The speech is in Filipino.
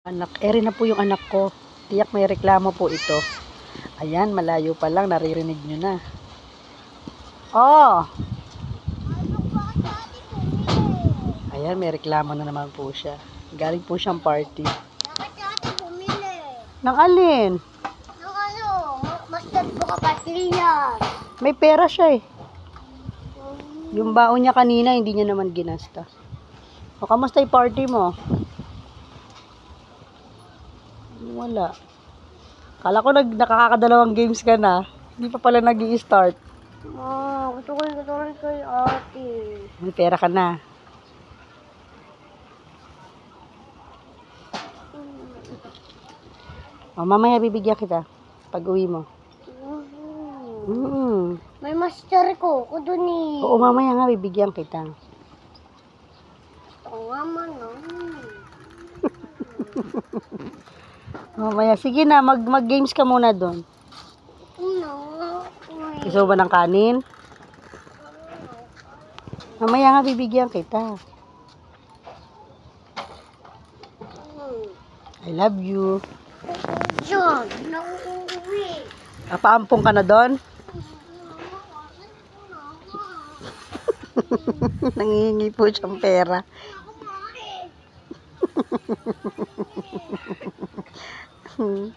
Anak, eri na po yung anak ko. Tiyak may reklamo po ito. Ayan, malayo pa lang, naririnig nyo na. Oh! Ayan, may reklamo na naman po siya. Galing po siyang party. Bakit natin bumili? Nang alin? Nung ano, mustard po kapatilian. May pera siya eh. Yung baon niya kanina, hindi niya naman ginasta. O, kamusta yung party mo? Wala. Kala ko nakakadalawang games ka na. Hindi pa pala nag-i-start. Gusto ko yung katulad kay ate. May pera ka na. O, mamaya bibigyan kita. Pag uwi mo. May master ko dun eh. Oo, mamaya nga bibigyan kita. Oo nga man, no? Mamaya, sige na, mag-games ka muna doon. No. Gusto mo ba ng kanin? Mamaya nga bibigyan kita. I love you. Diyan, nauuwi. Napaampong ka na doon? Nangihingi po siyang pera. Ako,